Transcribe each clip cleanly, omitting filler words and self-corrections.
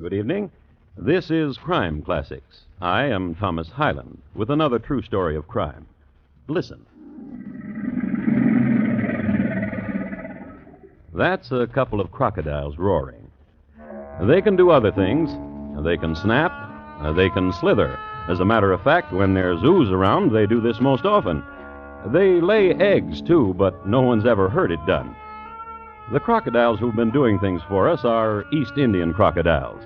Good evening. This is Crime Classics. I am Thomas Hyland with another true story of crime. Listen. That's a couple of crocodiles roaring. They can do other things. They can snap. They can slither. As a matter of fact, when there's zoos around, they do this most often. They lay eggs, too, but no one's ever heard it done. The crocodiles who've been doing things for us are East Indian crocodiles,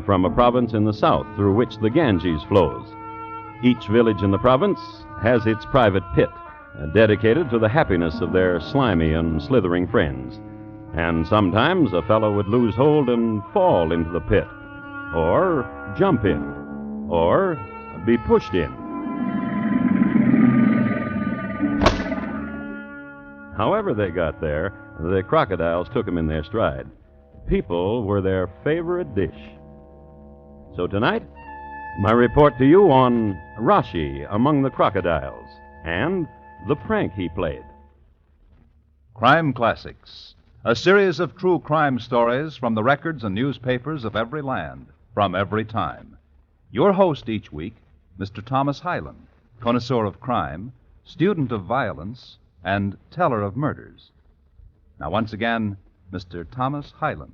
from a province in the south through which the Ganges flows. Each village in the province has its private pit, dedicated to the happiness of their slimy and slithering friends. And sometimes a fellow would lose hold and fall into the pit, or jump in, or be pushed in. However they got there, the crocodiles took them in their stride. People were their favorite dish. So tonight, my report to you on Raschi among the crocodiles and the prank he played. Crime Classics, a series of true crime stories from the records and newspapers of every land, from every time. Your host each week, Mr. Thomas Hyland, connoisseur of crime, student of violence, and teller of murders. Now, once again, Mr. Thomas Hyland.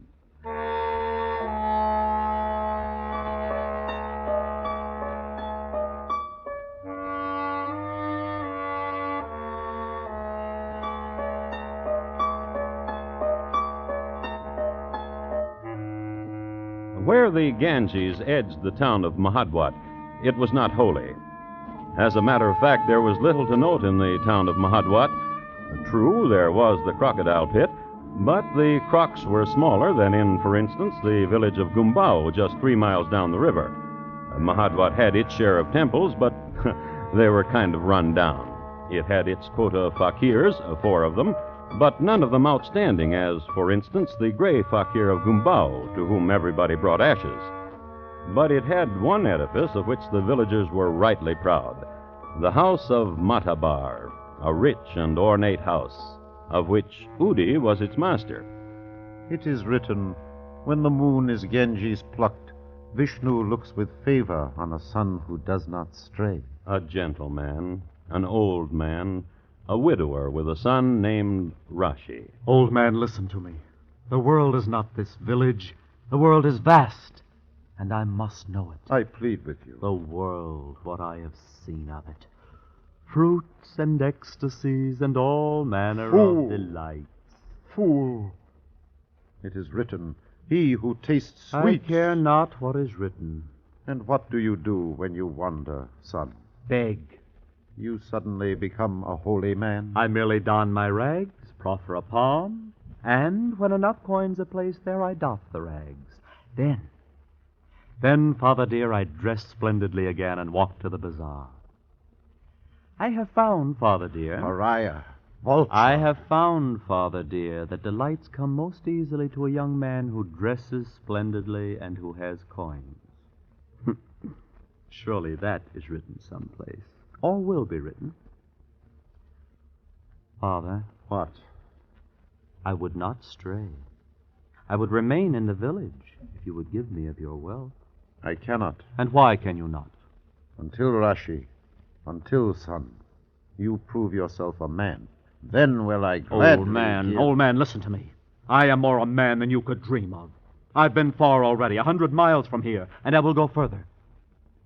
Where the Ganges edged the town of Mahadwat, it was not holy. As a matter of fact, there was little to note in the town of Mahadwat. True, there was the crocodile pit, but the crocs were smaller than in, for instance, the village of Gumbao, just 3 miles down the river. Mahadwat had its share of temples, but they were kind of run down. It had its quota of fakirs, 4 of them, but none of them outstanding, as, for instance, the gray fakir of Gumbao, to whom everybody brought ashes. But it had one edifice of which the villagers were rightly proud, the house of Matabar, a rich and ornate house, of which Udi was its master. It is written, when the moon is Ganges plucked, Vishnu looks with favor on a son who does not stray. A gentleman, an old man, a widower with a son named Raschi. Old man, listen to me. The world is not this village. The world is vast, and I must know it. I plead with you. The world, what I have seen of it. Fruits and ecstasies and all manner Fool. of delights. Fool! It is written, he who tastes I sweet. care not what is written. And what do you do when you wander, son? Beg. You suddenly become a holy man? I merely don my rags, proffer a palm, and when enough coins are placed there, I doff the rags. Then, Father dear, I dress splendidly again and walk to the bazaar. I have found, Father dear... Pariah, vulture. I have found, Father dear, that delights come most easily to a young man who dresses splendidly and who has coins. Surely that is written someplace, or will be written. Father. What? I would not stray. I would remain in the village if you would give me of your wealth. I cannot. And why can you not? Until Raschi, until, son, you prove yourself a man, then will I gladly Old man, listen to me. I am more a man than you could dream of. I've been far already, 100 miles from here, and I will go further.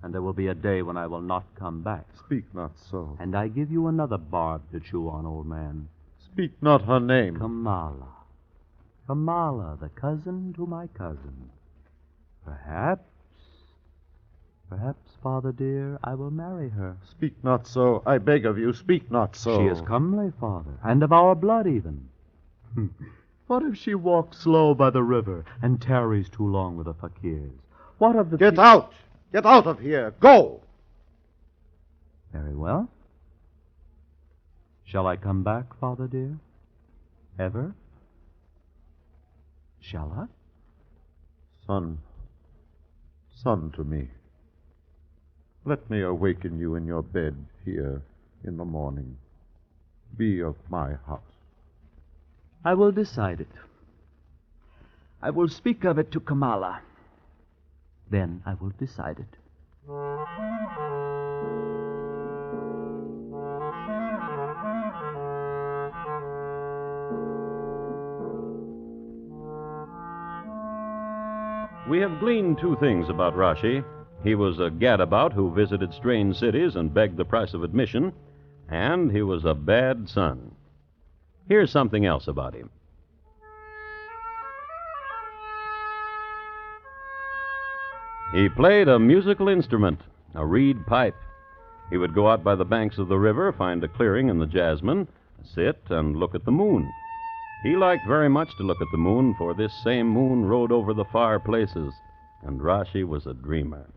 And there will be a day when I will not come back. Speak not so. And I give you another barb to chew on, old man. Speak not her name. Kamala. Kamala, the cousin to my cousin. Perhaps, Father dear, I will marry her. Speak not so. I beg of you, speak not so. She is comely, Father, and of our blood even. What if she walks slow by the river and tarries too long with the fakirs? What of the... Get out! Get out of here! Go! Very well. Shall I come back, Father dear? Ever? Shall I? Son to me. Let me awaken you in your bed here in the morning. Be of my house. I will decide it. I will speak of it to Kamala. Then I will decide it. We have gleaned two things about Raschi. He was a gadabout who visited strange cities and begged the price of admission, and he was a bad son. Here's something else about him. He played a musical instrument, a reed pipe. He would go out by the banks of the river, find a clearing in the jasmine, sit and look at the moon. He liked very much to look at the moon, for this same moon rode over the far places, and Raschi was a dreamer.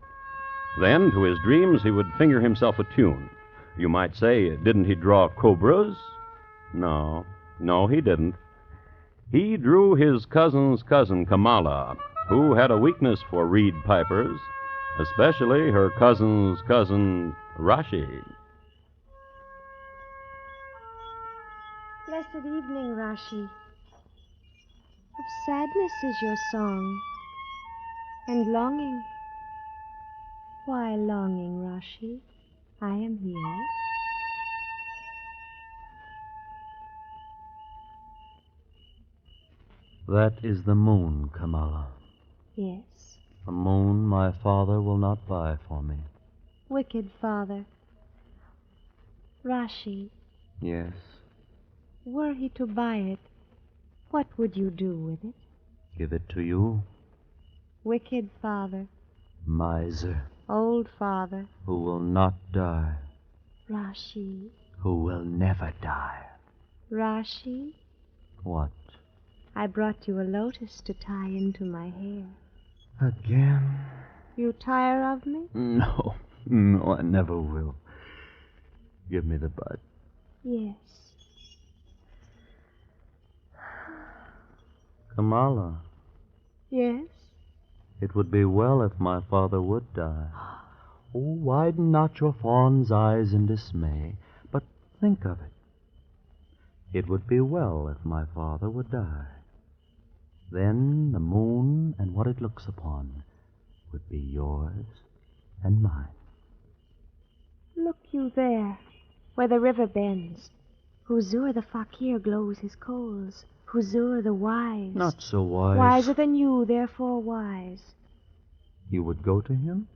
Then, to his dreams, he would finger himself a tune. You might say, didn't he draw cobras? No, he didn't. He drew his cousin's cousin, Kamala, who had a weakness for reed pipers, especially her cousin's cousin, Raschi. Blessed evening, Raschi. Of sadness is your song, and longing. Why longing, Raschi? I am here. That is the moon, Kamala. Yes. A moon my father will not buy for me. Wicked father. Raschi, Yes, were he to buy it, what would you do with it? give it to you, Wicked father. miser, Old father. who will not die, Raschi. who will never die. Raschi, What? I brought you a lotus to tie into my hair. Again? You tire of me? No, I never will. Give me the bud. Yes. Kamala, Yes? it would be well if my father would die. Oh, widen not your fawn's eyes in dismay, but think of it. It would be well if my father would die. Then the moon and what it looks upon would be yours and mine. Look you there, where the river bends. Huzur the fakir glows his coals. Huzur the wise. Not so wise. Wiser than you, therefore wise. You would go to him?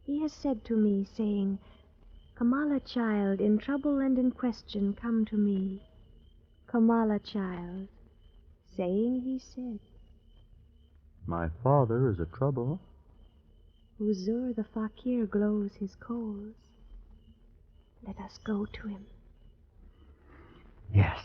He has said to me, saying, Kamala, child, in trouble and in question, come to me. Kamala, child, saying he said, My father is a trouble. Huzur the fakir glows his coals. Let us go to him. Yes.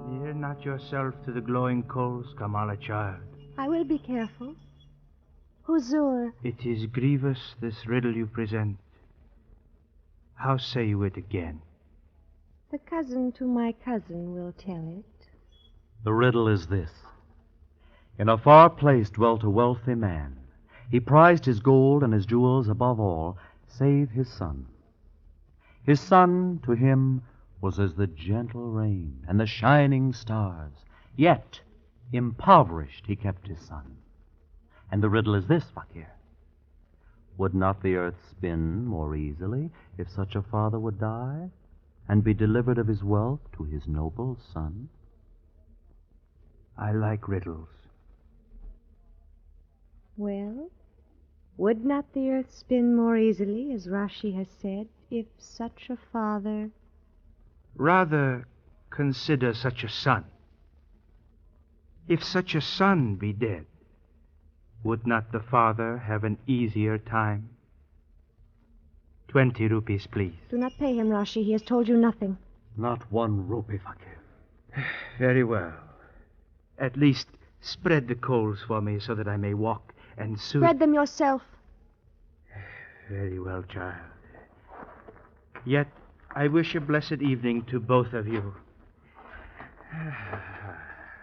Near not yourself to the glowing coals, Kamala, child. I will be careful. Huzur, It is grievous, this riddle you present. How say you it again? the cousin to my cousin will tell it. The riddle is this. In a far place dwelt a wealthy man. He prized his gold and his jewels above all, save his son. His son to him was as the gentle rain and the shining stars. Yet, impoverished, he kept his son. And the riddle is this, Fakir. Would not the earth spin more easily if such a father would die and be delivered of his wealth to his noble son? I like riddles. Well, would not the earth spin more easily, as Raschi has said, if such a father... Rather consider such a son. If such a son be dead, would not the father have an easier time? 20 rupees, please. Do not pay him, Raschi. He has told you nothing. Not one rupee, Fakir. Very well. At least spread the coals for me so that I may walk and soon... Spread them yourself. Very well, child. Yet I wish a blessed evening to both of you.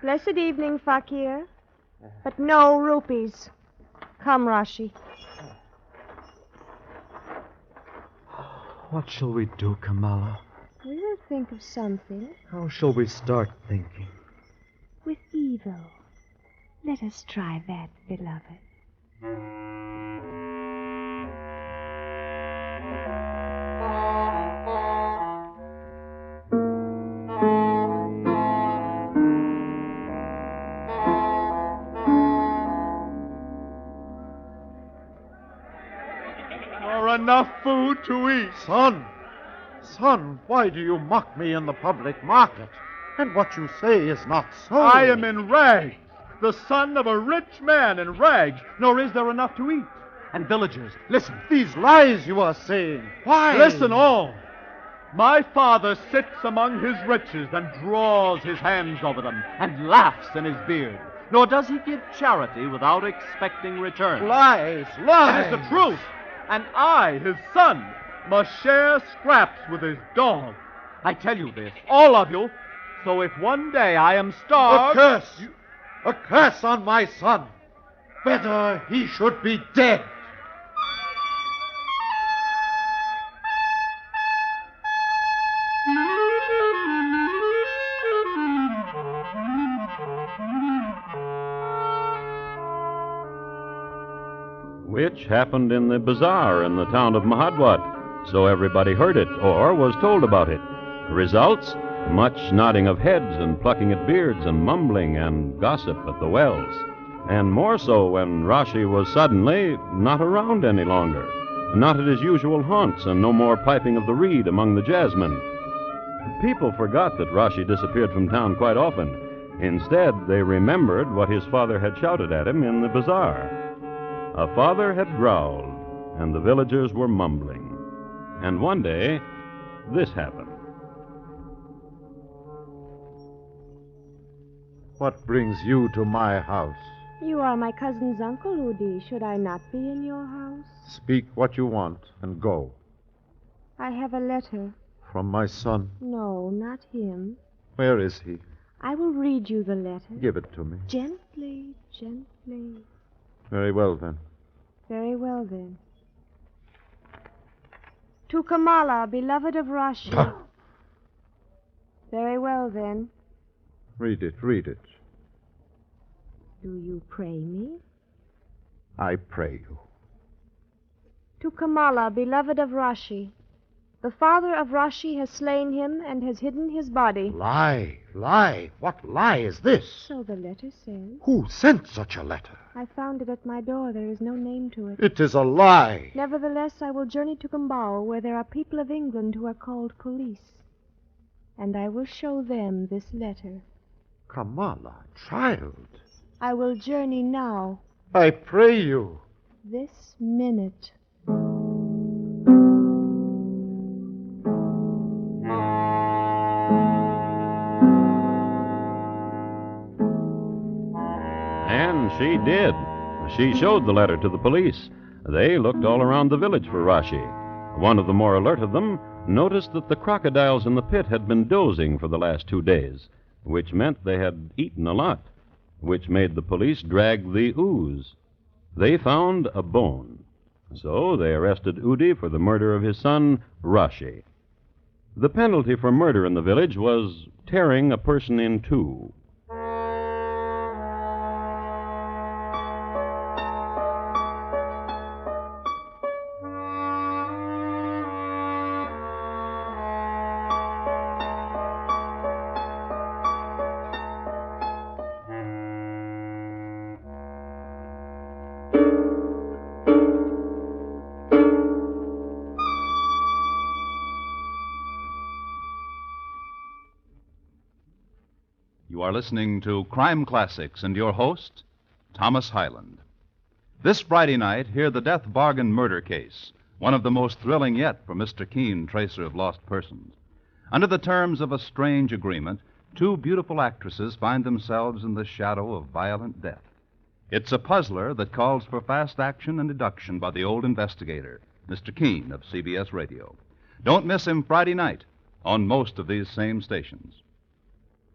Blessed evening, Fakir. But no rupees. Come, Raschi. What shall we do, Kamala? We will think of something. How shall we start thinking? With evil. Let us try that, beloved. Or enough food to eat. Son, why do you mock me in the public market? And what you say is not so. I am in rags, the son of a rich man in rags, nor is there enough to eat. And villagers, listen. These lies you are saying. Why? Listen all. My father sits among his riches and draws his hands over them and laughs in his beard. Nor does he give charity without expecting return. Lies. It is the truth. And I, his son, must share scraps with his dog. I tell you this, all of you, so if one day I am starved... A curse on my son. Better he should be dead. Which happened in the bazaar in the town of Mahadwat, so everybody heard it or was told about it. Results? Much nodding of heads and plucking at beards and mumbling and gossip at the wells. And more so when Raschi was suddenly not around any longer, not at his usual haunts, and no more piping of the reed among the jazzmen. People forgot that Raschi disappeared from town quite often. Instead, they remembered what his father had shouted at him in the bazaar. A father had growled, and the villagers were mumbling. And one day, this happened. What brings you to my house? You are my cousin's uncle, Udi. Should I not be in your house? Speak what you want and go. I have a letter. From my son. No, not him. Where is he? I will read you the letter. Give it to me. Gently, gently. Very well, then. Very well, then. To Kamala, beloved of Raschi. Very well, then. Read it. Do you pray me? I pray you. To Kamala, beloved of Raschi. The father of Raschi has slain him and has hidden his body. Lie. What lie is this? So the letter says. Who sent such a letter? I found it at my door. There is no name to it. It is a lie. Nevertheless, I will journey to Gumbau, where there are people of England who are called police. And I will show them this letter. Kamala, child. I will journey now. I pray you. This minute. And she did. She showed the letter to the police. They looked all around the village for Raschi. One of the more alert of them noticed that the crocodiles in the pit had been dozing for the last 2 days, which meant they had eaten a lot, which made the police drag the ooze. They found a bone. So they arrested Udi for the murder of his son, Raschi. The penalty for murder in the village was tearing a person in two. You are listening to Crime Classics and your host, Thomas Hyland. This Friday night, hear the death bargain murder case, one of the most thrilling yet for Mr. Keene, tracer of lost persons. Under the terms of a strange agreement, 2 beautiful actresses find themselves in the shadow of violent death. It's a puzzler that calls for fast action and deduction by the old investigator, Mr. Keene of CBS Radio. Don't miss him Friday night on most of these same stations.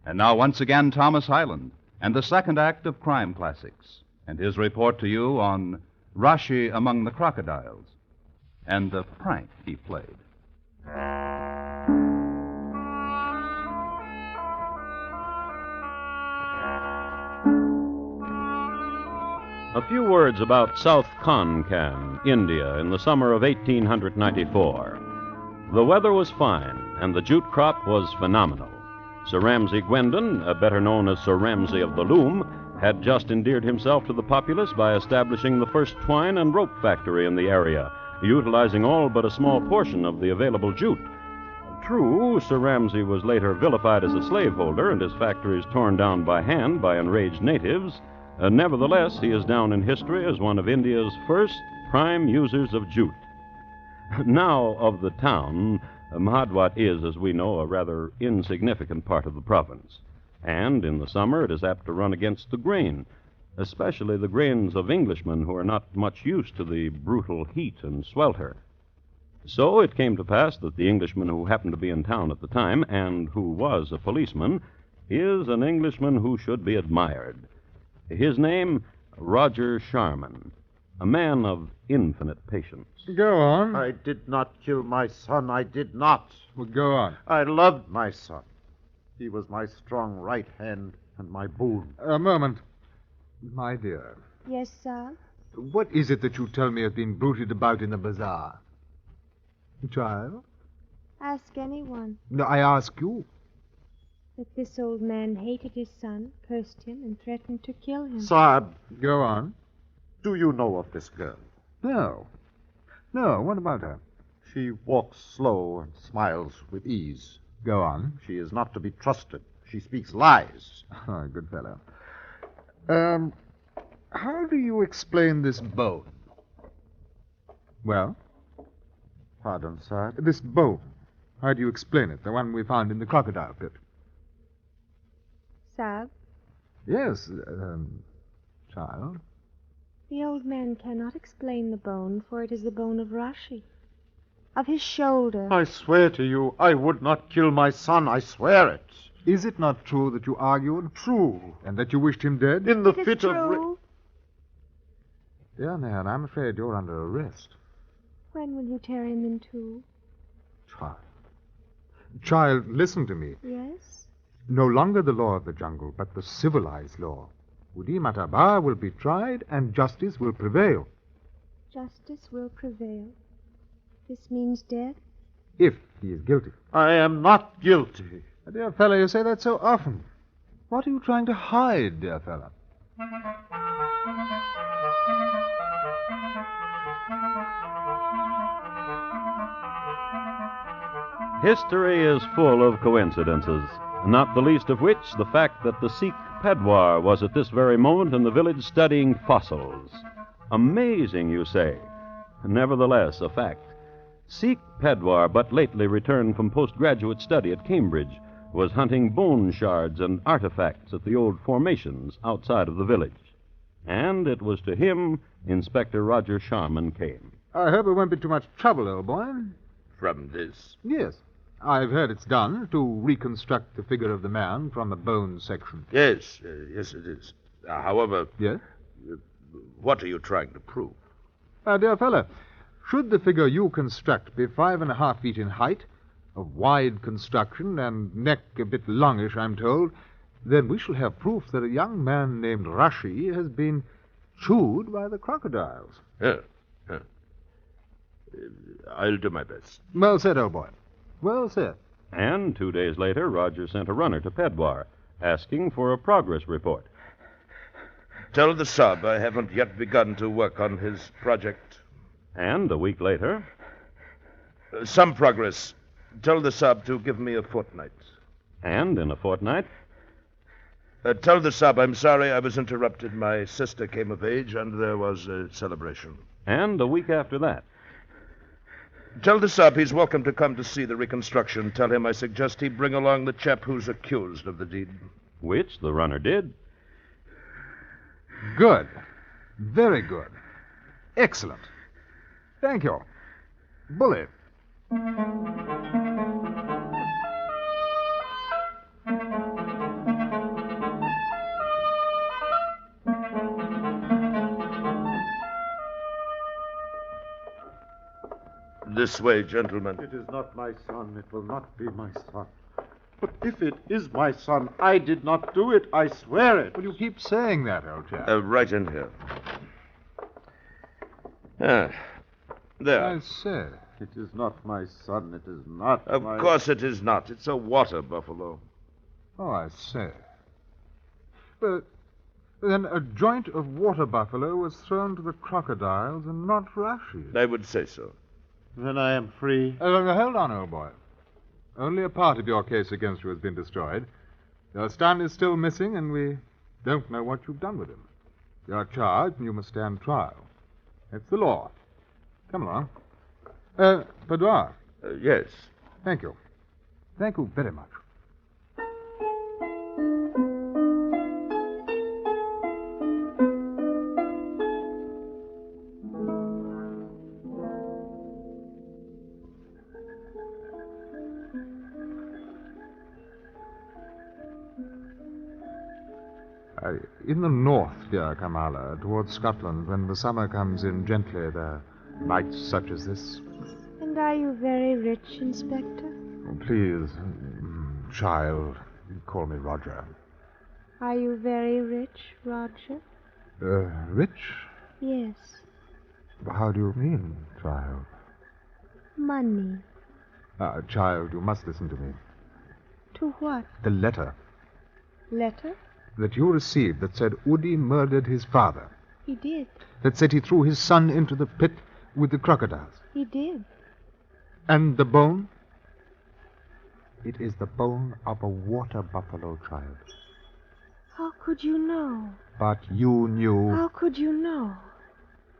And now, once again, Thomas Hyland and the second act of Crime Classics, and his report to you on Raschi among the Crocodiles and the prank he played. A few words about South Konkan, India, in the summer of 1894. The weather was fine, and the jute crop was phenomenal. Sir Ramsay Gwendon, better known as Sir Ramsay of the Loom, had just endeared himself to the populace by establishing the first twine and rope factory in the area, utilizing all but a small portion of the available jute. True, Sir Ramsay was later vilified as a slaveholder and his factories torn down by hand by enraged natives. Nevertheless, he is down in history as one of India's first prime users of jute. Now, of the town, Mahadwat is, as we know, a rather insignificant part of the province. And in the summer, it is apt to run against the grain, especially the grains of Englishmen who are not much used to the brutal heat and swelter. So it came to pass that the Englishman who happened to be in town at the time, and who was a policeman, is an Englishman who should be admired. His name, Roger Sharman, a man of infinite patience. Go on. I did not kill my son. I did not. Well, go on. I loved my son. He was my strong right hand and my boon. A moment. My dear, Yes, sir? what is it that you tell me has been bruited about in the bazaar? Child? Ask anyone. No, I ask you. That this old man hated his son, cursed him, and threatened to kill him. Saab, Go on. do you know of this girl? No. No, what about her? She walks slow and smiles with ease. Go on. She is not to be trusted. She speaks lies. Oh, good fellow. How do you explain this bone? Well? Pardon, Saab? This bone. How do you explain it? The one we found in the crocodile pit. Sab, Yes, child. the old man cannot explain the bone, for it is the bone of Raschi, of his shoulder. I swear to you, I would not kill my son. I swear it. Is it not true that you argued? True. And that you wished him dead? In the It is fit of... true. Dear man, I'm afraid you're under arrest. When will you tear him in two? Child. Child, listen to me. Yes? No longer the law of the jungle, but the civilized law. Udi Mataba will be tried, and justice will prevail. Justice will prevail. This means death? If he is guilty. I am not guilty. My dear fellow, you say that so often. What are you trying to hide, dear fellow? History is full of coincidences, not the least of which the fact that the Sikh Pedwar was at this very moment in the village studying fossils. Amazing, you say. Nevertheless, a fact. Sikh Pedwar, but lately returned from postgraduate study at Cambridge, was hunting bone shards and artifacts at the old formations outside of the village. And it was to him Inspector Roger Sharman came. I hope it won't be too much trouble, old boy. From this? Yes. I've heard it's done to reconstruct the figure of the man from a bone section. Yes, yes, it is. However, Yes? what are you trying to prove? My dear fellow, should the figure you construct be 5.5 feet in height, of wide construction, and neck a bit longish, I'm told, then we shall have proof that a young man named Raschi has been chewed by the crocodiles. Yeah, yeah. I'll do my best. Well said, old boy. Well said. And 2 days later, Roger sent a runner to Pedwar, asking for a progress report. Tell the sub I haven't yet begun to work on his project. And a week later, Some progress. Tell the sub to give me a fortnight. and in a fortnight, Tell the sub I'm sorry I was interrupted. My sister came of age and there was a celebration. and a week after that. Tell the sub he's welcome to come to see the reconstruction. Tell him I suggest he bring along the chap who's accused of the deed. Which the runner did. Good. Very good. Excellent. Thank you. Bully. This way, gentlemen. It is not my son. It will not be my son. But if it is my son, I did not do it. I swear it. Well, you keep saying that, old chap. Right in here. Ah, there. I say. It is not my son. It is not Of my... course it is not. It's a water buffalo. Oh, I say. But then a joint of water buffalo was thrown to the crocodiles and not Raschi. I would say so. Then I am free. Hold on, old boy. Only a part of your case against you has been destroyed. Your son is still missing, and we don't know what you've done with him. You're charged, and you must stand trial. It's the law. Come along. Boudoir. Yes. Thank you. Thank you very much. In the north, dear Kamala, towards Scotland, when the summer comes in gently, there are nights such as this. And are you very rich, Inspector? Oh, please, child, call me Roger. Are you very rich, Roger? Rich? Yes. How do you mean, child? Money. Child, you must listen to me. To what? The letter Letter? that you received that said Udi murdered his father, He did. that said he threw his son into the pit with the crocodiles. He did. And the bone? It is the bone of a water buffalo, child. How could you know? But you knew, How could you know?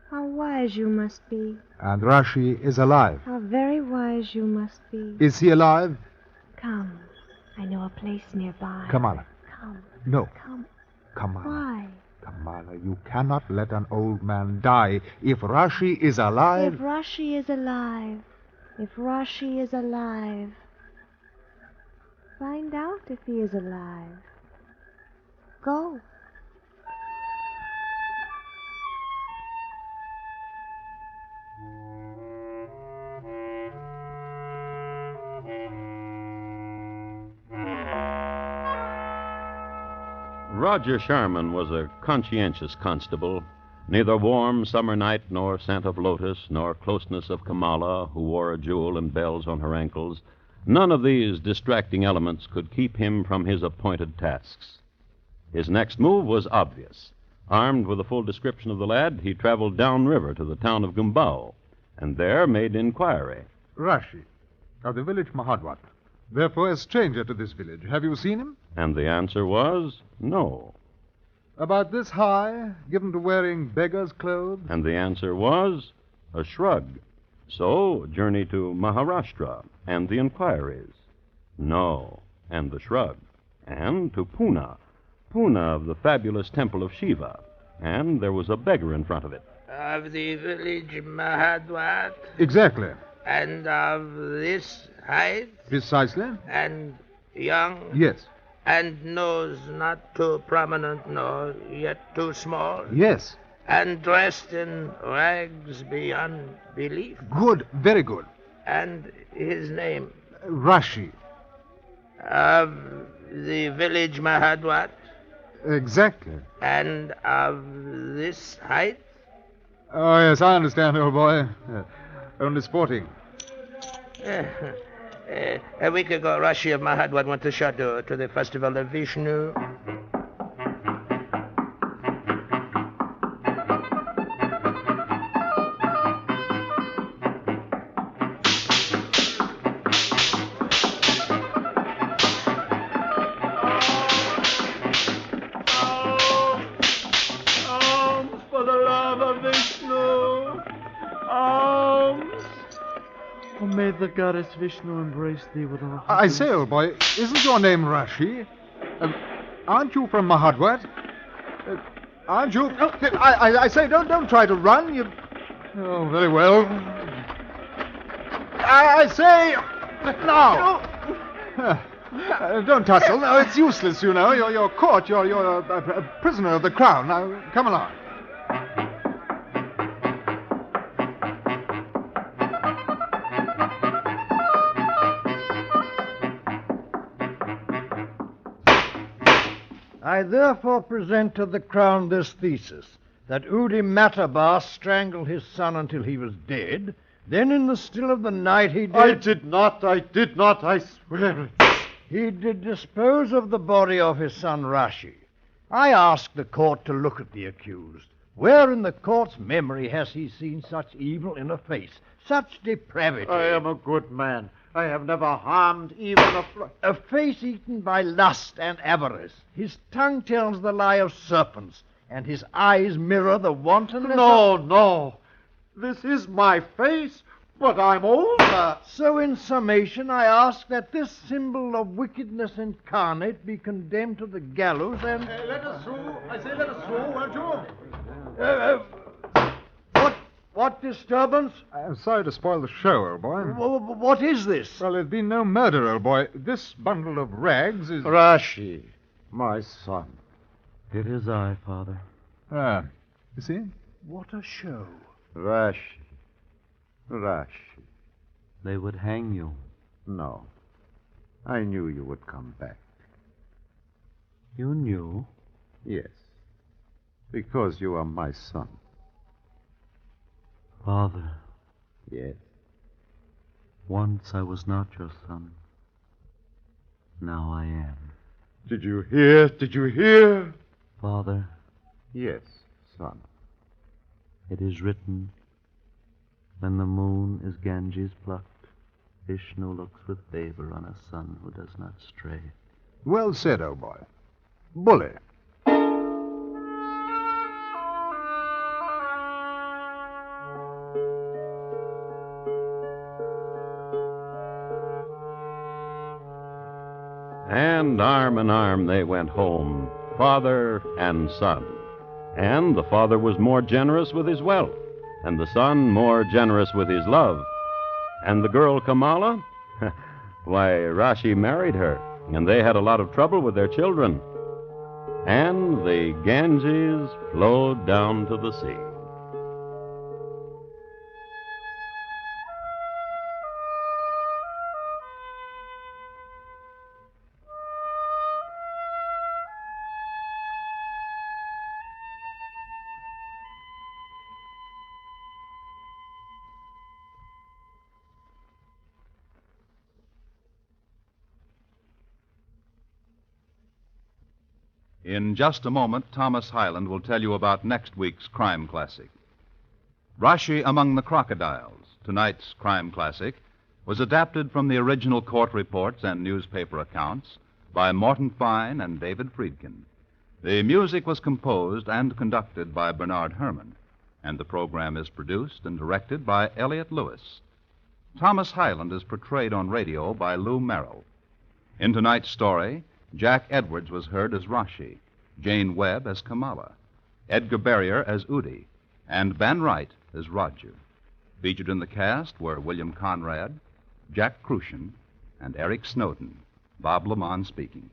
How wise you must be. and Raschi is alive. How very wise you must be. Is he alive? Come. I know a place nearby. Kamala. Come. No. Come. Kamala. Why? Kamala, you cannot let an old man die. If Raschi is alive... If Raschi is alive. If Raschi is alive. Find out if he is alive. Go. Roger Sharman was a conscientious constable. Neither warm summer night, nor scent of lotus, nor closeness of Kamala, who wore a jewel and bells on her ankles, none of these distracting elements could keep him from his appointed tasks. His next move was obvious. Armed with a full description of the lad, he traveled downriver to the town of Gumbao, and there made inquiry. Raschi, of the village Mahadwat. Therefore, a stranger to this village. Have you seen him? And the answer was no. About this high, given to wearing beggar's clothes? And the answer was a shrug. So, journey to Maharashtra, and the inquiries. No, and the shrug. And to Pune. Pune of the fabulous temple of Shiva. And there was a beggar in front of it. Of the village Mahadwat, Exactly. and of this height, Precisely. and young, Yes. and nose not too prominent nor yet too small, Yes. and dressed in rags beyond belief, Good. Very good. and his name, Raschi. of the village Mahadwat, Exactly. and of this height. Oh, yes, I understand, old boy. Only sporting. A week ago, Raschi of Mahadwat went to Shadur to the festival of Vishnu. Alms for the love of Vishnu! Alms! Oh, may the goddess Vishnu embrace thee with all I say, old boy, isn't your name Raschi? Aren't you from Mahadwat? Aren't you? I say, don't try to run. You. Oh, very well. I say, now. Don't tussle. No, it's useless, you know. You're caught. You're a prisoner of the crown. Now, come along. I therefore present to the Crown this thesis, that Udi Matabar strangled his son until he was dead. Then in the still of the night he did... I did not, I swear it. He did dispose of the body of his son Raschi. I ask the court to look at the accused. Where in the court's memory has he seen such evil in a face, such depravity? I am a good man. I have never harmed even a face eaten by lust and avarice. His tongue tells the lie of serpents, and his eyes mirror the wantonness No. This is my face, but I'm older. So in summation, I ask that this symbol of wickedness incarnate be condemned to the gallows and... Let us through. I say let us through, won't you? What disturbance? I'm sorry to spoil the show, old boy. What is this? Well, there's been no murder, old boy. This bundle of rags is... Raschi, my son. It is I, Father. Ah, you see? What a show. Raschi. They would hang you. No. I knew you would come back. You knew? Yes. Because you are my son. Father. Yes. Once I was not your son. Now I am. Did you hear? Father. Yes, son. It is written, when the moon is Ganges plucked, Vishnu looks with favor on a son who does not stray. Well said, old boy. Bully. And arm in arm they went home, father and son. And the father was more generous with his wealth, and the son more generous with his love. And the girl Kamala? Why, Raschi married her, and they had a lot of trouble with their children. And the Ganges flowed down to the sea. In just a moment, Thomas Hyland will tell you about next week's crime classic. Raschi Among the Crocodiles, tonight's crime classic, was adapted from the original court reports and newspaper accounts by Morton Fine and David Friedkin. The music was composed and conducted by Bernard Herrmann, and the program is produced and directed by Elliott Lewis. Thomas Hyland is portrayed on radio by Lou Merrill. In tonight's story, Jack Edwards was heard as Raschi, Jane Webb as Kamala, Edgar Barrier as Udi, and Ben Wright as Raju. Featured in the cast were William Conrad, Jack Crucian, and Eric Snowden, Bob Lamont speaking.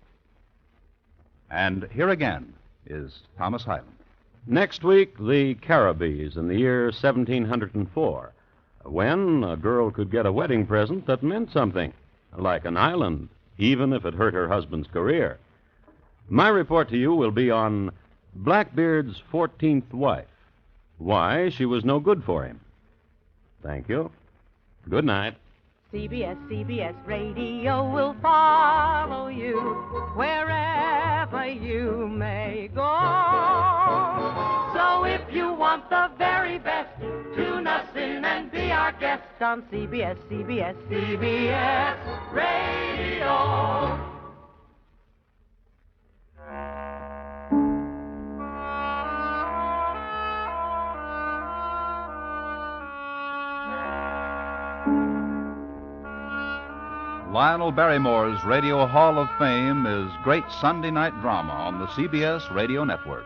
And here again is Thomas Hyland. Next week, the Caribbees in the year 1704, when a girl could get a wedding present that meant something, like an island, even if it hurt her husband's career. My report to you will be on Blackbeard's 14th wife, why she was no good for him. Thank you. Good night. CBS Radio will follow you wherever you may go. So if you want the very best, tune us in and be our guest on CBS Radio. Lionel Barrymore's Radio Hall of Fame is great Sunday night drama on the CBS Radio Network.